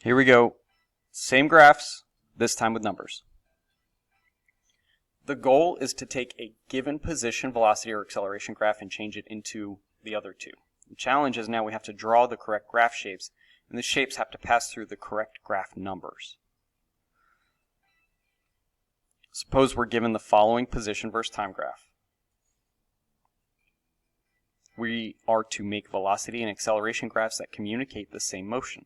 Here we go. Same graphs, this time with numbers. The goal is to take a given position, velocity, or acceleration graph and change it into the other two. The challenge is now we have to draw the correct graph shapes, and the shapes have to pass through the correct graph numbers. Suppose we're given the following position versus time graph. We are to make velocity and acceleration graphs that communicate the same motion.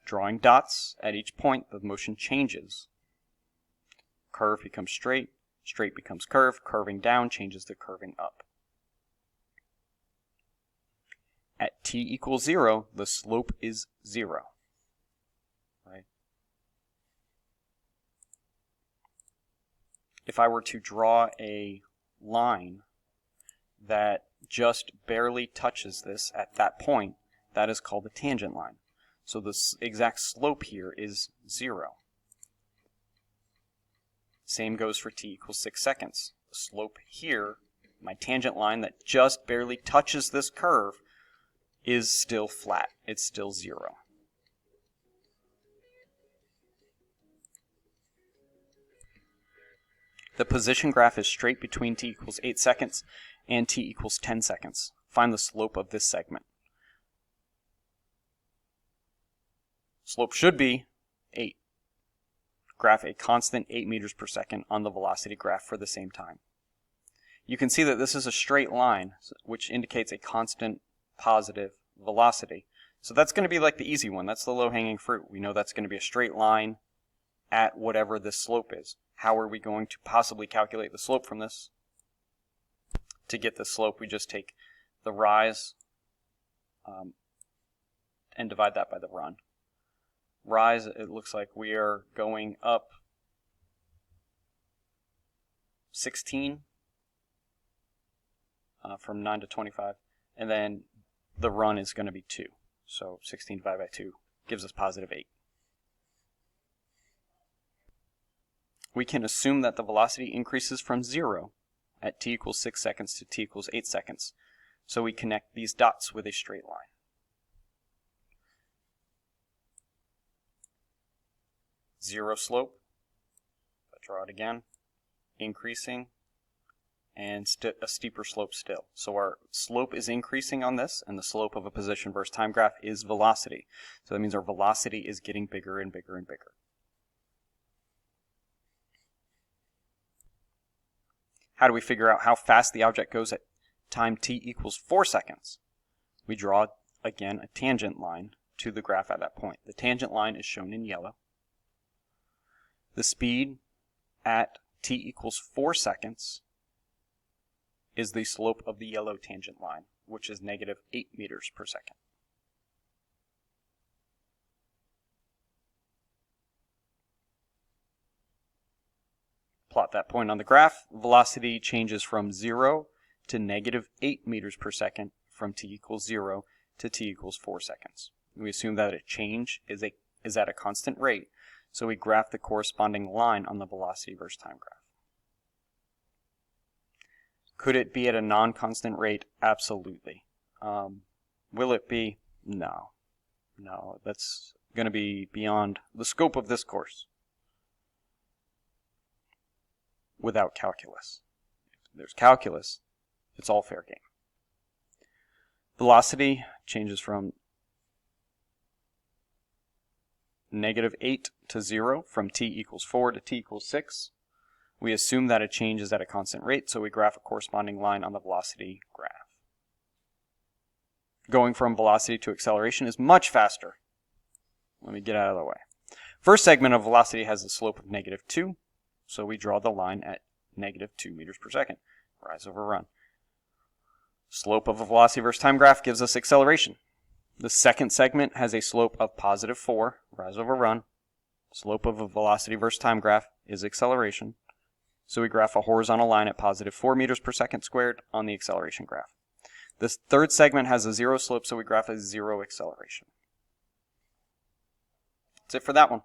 Drawing dots at each point, the motion changes. Curve becomes straight, straight becomes curve, curving down changes to curving up. At t equals 0, the slope is 0. Right? If I were to draw a line that just barely touches this at that point, that is called a tangent line. So the exact slope here is 0. Same goes for t equals 6 seconds. The slope here, my tangent line that just barely touches this curve, is still flat. It's still 0. The position graph is straight between t equals 8 seconds and t equals 10 seconds. Find the slope of this segment. Slope should be 8. Graph a constant 8 meters per second on the velocity graph for the same time. You can see that this is a straight line, which indicates a constant positive velocity. So that's going to be like the easy one. That's the low-hanging fruit. We know that's going to be a straight line at whatever this slope is. How are we going to possibly calculate the slope from this? To get the slope, we just take the rise and divide that by the run. Rise, it looks like we are going up 16 from 9 to 25, and then the run is going to be 2. So 16 divided by 2 gives us positive 8. We can assume that the velocity increases from 0 at t equals 6 seconds to t equals 8 seconds. So we connect these dots with a straight line. Zero slope, if I draw it again, increasing, and a steeper slope still. So our slope is increasing on this, and the slope of a position versus time graph is velocity. So that means our velocity is getting bigger and bigger and bigger. How do we figure out how fast the object goes at time t equals 4 seconds? We draw, again, a tangent line to the graph at that point. The tangent line is shown in yellow. The speed at t equals 4 seconds is the slope of the yellow tangent line, which is negative 8 meters per second. Plot that point on the graph. Velocity changes from 0 to negative 8 meters per second from t equals 0 to t equals 4 seconds. We assume that a change is at a constant rate. So we graph the corresponding line on the velocity versus time graph. Could it be at a non-constant rate? Absolutely. Will it be? No. No, that's going to be beyond the scope of this course without calculus. If there's calculus, it's all fair game. Velocity changes from negative 8 to 0 from t equals 4 to t equals 6. We assume that a change is at a constant rate, so we graph a corresponding line on the velocity graph. Going from velocity to acceleration is much faster. Let me get out of the way. First segment of velocity has a slope of negative 2, so we draw the line at negative 2 meters per second. Rise over run. Slope of a velocity versus time graph gives us acceleration. The second segment has a slope of positive 4, rise over run. Slope of a velocity versus time graph is acceleration. So we graph a horizontal line at positive 4 meters per second squared on the acceleration graph. This third segment has a 0 slope, so we graph a 0 acceleration. That's it for that one.